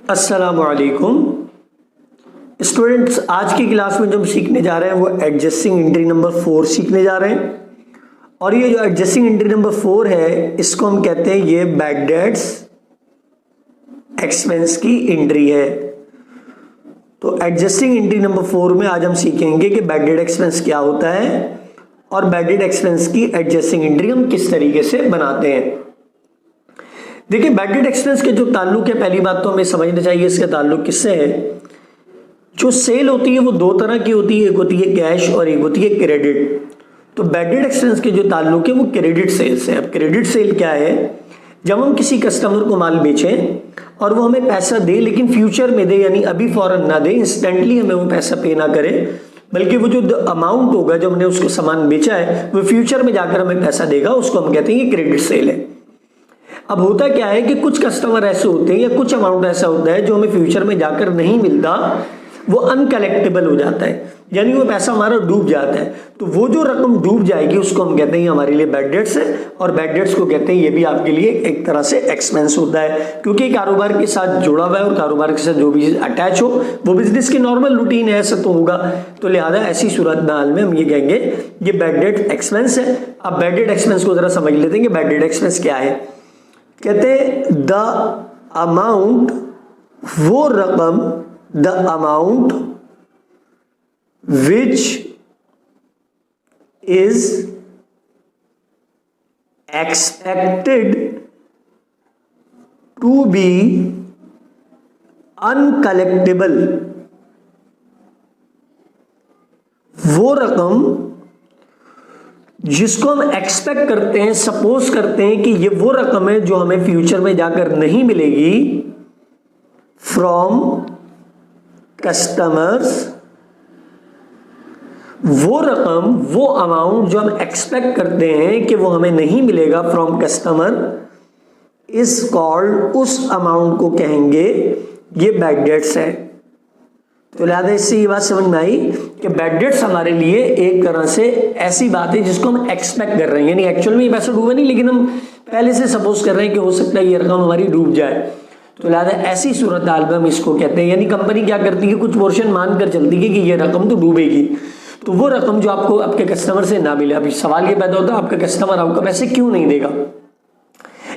अस्सलामुअलैकुम स्टूडेंट्स, आज की क्लास में जो हम सीखने जा रहे हैं वो एडजस्टिंग एंट्री नंबर 4 सीखने जा रहे हैं। और ये जो एडजस्टिंग एंट्री नंबर 4 है इसको हम कहते हैं ये बैड डेट्स एक्सपेंस की एंट्री है। तो एडजस्टिंग एंट्री नंबर 4 में आज हम सीखेंगे कि बैड डेट एक्सपेंस क्या होता है और बैड डेट एक्सपेंस की एडजस्टिंग एंट्री हम किस तरीके से बनाते हैं। देखिए, बैड डेट एक्सपेंस के जो ताल्लुक है, पहली बात तो हमें समझना चाहिए इसका ताल्लुक किससे है। जो सेल होती है वो दो तरह की होती है, एक होती है कैश और एक होती है क्रेडिट। तो बैड डेट एक्सपेंस के जो ताल्लुक है वो क्रेडिट सेल से। अब क्रेडिट सेल क्या है? जब हम किसी कस्टमर को माल बेचें और वो हमें पैसा दे लेकिन फ्यूचर में दे, यानी अभी फौरन ना दे, इंस्टेंटली हमें वो पैसा पे ना करे, बल्कि वो जो अमाउंट होगा जब हमने उसको सामान बेचा है वो फ्यूचर में जाकर हमें पैसा देगा, उसको हम कहते हैं कि क्रेडिट सेल है। अब होता क्या है कि कुछ कस्टमर ऐसे होते हैं या कुछ अमाउंट ऐसा होता है जो हमें फ्यूचर में जाकर नहीं मिलता, वो अनकलेक्टेबल हो जाता है, यानी वो पैसा हमारा डूब जाता है। तो वो जो रकम डूब जाएगी उसको हम कहते हैं हमारे लिए बैड डेट्स है। और बैड डेट्स को कहते हैं ये भी आपके लिए एक तरह से एक्सपेंस होता है, क्योंकि कारोबार के साथ जुड़ा हुआ है और कारोबार के साथ जो भी अटैच हो वो बिजनेस की नॉर्मल रूटीन है, ऐसा तो होगा। तो लिहाजा ऐसी सूरत हाल में हम ये कहेंगे ये बैड डेट एक्सपेंस है। अब बैड डेट एक्सपेंस को जरा समझ लेते हैं कि बैड डेट एक्सपेंस क्या है। कहते हैं द अमाउंट, वो रकम, the amount which is expected to be uncollectable, वो रकम जिसको हम एक्सपेक्ट करते हैं, सपोज करते हैं कि ये वो रकम है जो हमें फ्यूचर में जाकर नहीं मिलेगी, फ्रॉम कस्टमर्स, वो रकम, वो अमाउंट जो हम एक्सपेक्ट करते हैं कि वो हमें नहीं मिलेगा फ्रॉम कस्टमर, इज कॉल्ड, उस अमाउंट को कहेंगे ये बैड डेट्स है। तो लिहाजा इससे ये बात समझ में आई कि बैड डेट्स हमारे लिए एक तरह से ऐसी बात है जिसको हम एक्सपेक्ट कर रहे हैं, यानी एक्चुअल में ये पैसा डूबा नहीं लेकिन हम पहले से सपोज कर रहे हैं कि हो सकता है ये रकम हमारी डूब जाए। तो लिहाजा ऐसी सूरत हाल में हम इसको कहते हैं, यानी कंपनी क्या करती है, कुछ पोर्शन मान कर चलती है कि ये रकम तो डूबेगी। तो वो रकम जो आपको आपके कस्टमर से ना मिले, अभी सवाल ये पैदा होता है आपका कस्टमर आपका पैसे क्यों नहीं देगा।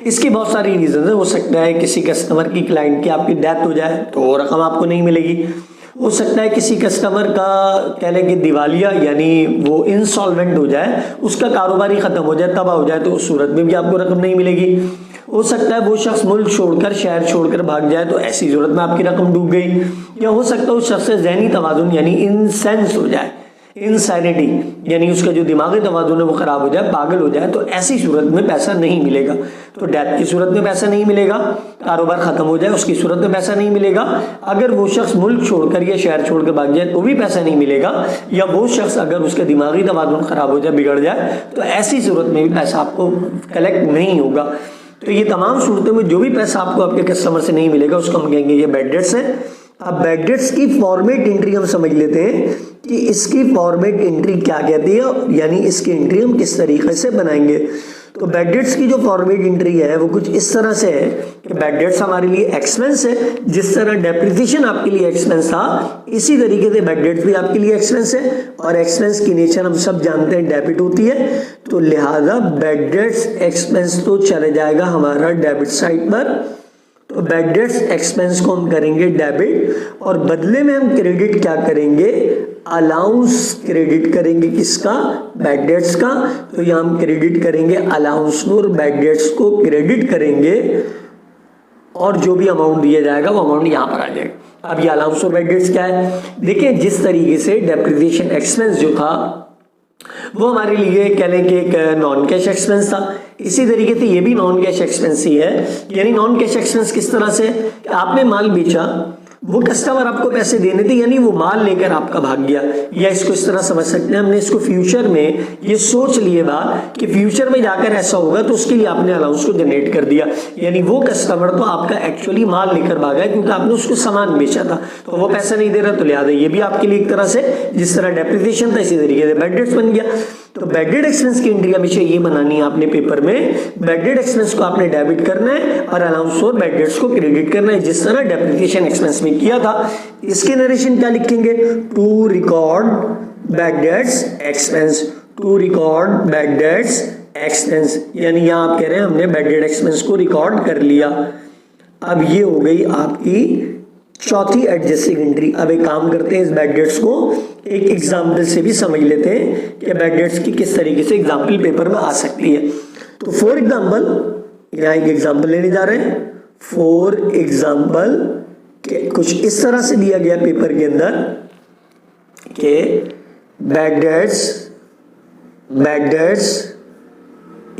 इसकी बहुत सारी रीजन है। हो सकता है किसी कस्टमर की, क्लाइंट की आपकी डेथ हो जाए तो वो रकम आपको नहीं मिलेगी। हो सकता है किसी कस्टमर का कह लें कि दिवालिया, यानी वो इंसॉल्वेंट हो जाए, उसका कारोबार ही खत्म हो जाए, तबाह हो जाए, तो उस सूरत में भी आपको रकम नहीं मिलेगी। हो सकता है वो शख्स मुल्क छोड़कर, शहर छोड़कर भाग जाए, तो ऐसी सूरत में आपकी रकम डूब गई। या हो सकता है उस शख्स से ज़हनी तवाज़ुन यानी इंसेंस हो जाए, इंसैनिटी यानी उसका जो दिमागी तवाज़ुन है वो खराब हो जाए, पागल हो जाए, तो ऐसी सूरत में पैसा नहीं मिलेगा। तो डेथ की सूरत में पैसा नहीं मिलेगा, कारोबार खत्म हो जाए उसकी सूरत में पैसा नहीं मिलेगा, अगर वो शख्स मुल्क छोड़कर या शहर छोड़कर भाग जाए तो भी पैसा नहीं मिलेगा, या वो शख्स अगर उसका दिमागी तवाज़ुन खराब हो जाए, बिगड़ जाए, तो ऐसी सूरत में भी पैसा आपको कलेक्ट नहीं होगा। तो ये तमाम सूरतों में जो भी पैसा आपको आपके कस्टमर से नहीं मिलेगा उसको हम कहेंगे ये बैड डेट्स है। अब बैड डेट्स की फॉर्मेट एंट्री हम समझ लेते हैं कि इसकी फॉर्मेट एंट्री क्या कहती है, यानी इसकी एंट्री हम किस तरीके से बनाएंगे। तो बैड डेट्स की जो फॉर्मेट एंट्री है वो कुछ इस तरह से है कि बैड डेट्स हमारे लिए एक्सपेंस है। जिस तरह डेप्रिसिएशन आपके लिए एक्सपेंस था, इसी तरीके से बैड डेट्स भी आपके लिए एक्सपेंस है। और एक्सपेंस की नेचर हम सब जानते हैं, डेबिट होती है। तो लिहाजा बैड डेट्स एक्सपेंस तो चले जाएगा हमारा डेबिट साइड पर। तो बैड डेट्स एक्सपेंस को हम करेंगे डेबिट, और बदले में हम क्रेडिट क्या करेंगे, अलाउंस क्रेडिट करेंगे। किसका? बैड डेट्स का। तो यहाँ हम क्रेडिट करेंगे अलाउंस को और बैड डेट्स को क्रेडिट करेंगे, और जो भी अमाउंट दिया जाएगा वो अमाउंट यहाँ पर आ जाएगा। अब ये अलाउंस और बैड डेट्स क्या है? देखिए, जिस तरीके से डेप्रिसिएशन एक्सपेंस जो था वो हमारे लिए कह लें कि एक नॉन कैश एक्सपेंस था, इसी तरीके से ये भी नॉन कैश एक्सपेंस ही है। यानी नॉन कैश एक्सपेंस किस तरह से, आपने माल बेचा, वो कस्टमर आपको पैसे देने थे, यानी वो माल लेकर आपका भाग गया। या इसको इस तरह समझ सकते हैं, हमने इसको फ्यूचर में ये सोच लिए बात कि फ्यूचर में जाकर ऐसा होगा, तो उसके लिए आपने अलाउंस को जनरेट कर दिया। यानी वो कस्टमर तो आपका एक्चुअली माल लेकर भागा है क्योंकि आपने उसको सामान बेचा था, तो वो पैसा नहीं दे रहा, तो लिहाजा ये भी आपके लिए एक तरह से जिस तरह डेप्रिसिएशन था इसी तरीके से बैड डेट्स बन गया। तो बैड डेट एक्सपेंस की एंट्री हमेशा ये बनानी है आपने पेपर में, बैड डेट एक्सपेंस को आपने डेबिट करना है और अलाउंस फॉर बैड डेट्स को क्रेडिट करना है, जिस तरह डेप्रिसिएशन एक्सपेंस में किया था। इसके नरेशन क्या लिखेंगे, to record bad debts expense, to record bad debts expense, यानी यहां आप कह रहे हैं हमने बैड डेट एक्सपेंस को रिकॉर्ड कर लिया। अब ये हो गई आपकी चौथी एडजस्टिंग एंट्री। अब एक काम करते हैं, इस बैड डेट्स को एक एग्जाम्पल से भी समझ लेते हैं कि बैड डेट्स की किस तरीके से एग्जाम्पल पेपर में आ सकती है। तो फॉर एग्जाम्पल, यहाँ एक एग्जाम्पल लेने जा रहे हैं। फॉर एग्जाम्पल कुछ इस तरह से दिया गया पेपर के अंदर कि bad debts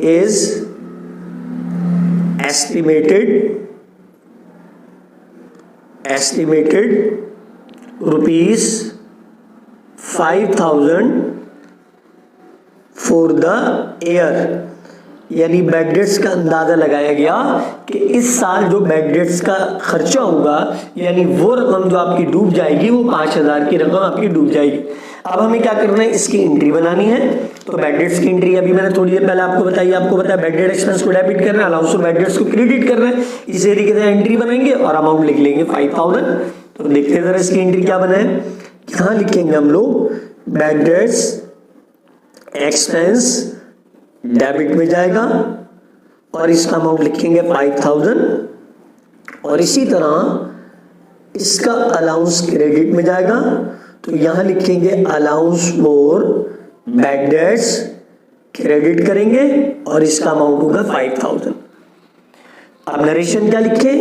is estimated rupees 5,000 for the year, यानी बैड डेट्स का अंदाजा लगाया गया कि इस साल जो बैड डेट्स का खर्चा होगा, यानी वो रकम जो आपकी डूब जाएगी, वो 5,000 की रकम आपकी डूब जाएगी। अब हमें क्या करना है, इसकी एंट्री बनानी है। तो बैड डेट्स की एंट्री अभी मैंने थोड़ी देर पहले आपको बताया बैड डेट एक्सपेंस को डेबिट करना है, अलाउंस फॉर बैड डेट्स को क्रेडिट करना है। इसी तरीके से एंट्री बनाएंगे और अमाउंट लिख लेंगे 5,000। तो देखते हैं जरा इसकी एंट्री क्या बना है। यहां लिखेंगे हम लोग बैड डेट्स एक्सपेंस डेबिट में जाएगा और इसका अमाउंट लिखेंगे 5,000, और इसी तरह इसका अलाउंस क्रेडिट में जाएगा, तो यहां लिखेंगे allowance for bad debts, credit करेंगे और इसका अमाउंट होगा 5,000। अब नरेशन क्या लिखे,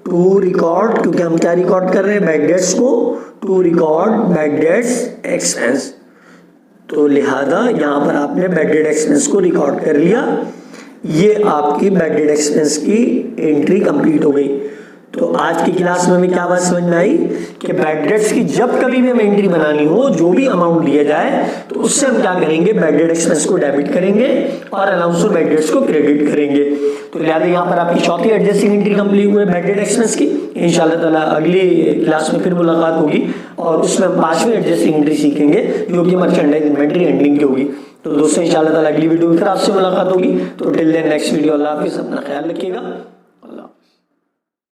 टू रिकॉर्ड, क्योंकि हम क्या रिकॉर्ड कर रहे हैं, बैड डेट्स को, to record bad debts expense, तो लिहाजा यहां पर आपने बैड डेट एक्सपेंस को रिकॉर्ड कर लिया। ये आपकी बैड डेट एक्सपेंस की एंट्री कंप्लीट हो गई। तो आज की क्लास में हमें क्या बात समझ में आई कि बैड डेट्स की जब कभी भी हमें एंट्री बनानी हो, जो भी अमाउंट दिया जाए, तो उससे हम क्या करेंगे, बैड डेट एक्सपेंस को डेबिट करेंगे और अलाउंस फॉर बैड डेट्स को क्रेडिट करेंगे। तो लिहाजा यहाँ पर आपकी चौथी एडजस्टिंग एंट्री कंप्लीट हुई बैड डेट एक्सपेंस की। इंशाल्लाह ताला अगली क्लास में फिर मुलाकात होगी और उसमें हम 5वीं एडजस्टिंग एंट्री सीखेंगे, जो कि मर्चेंडाइज इन्वेंटरी हैंडलिंग की होगी। तो दोस्तों इंशाल्लाह ताला अगली वीडियो में फिर आपसे मुलाकात होगी। तो टिल देन नेक्स्ट वीडियो, अल्लाह हाफिज़, अपना ख्याल रखिएगा।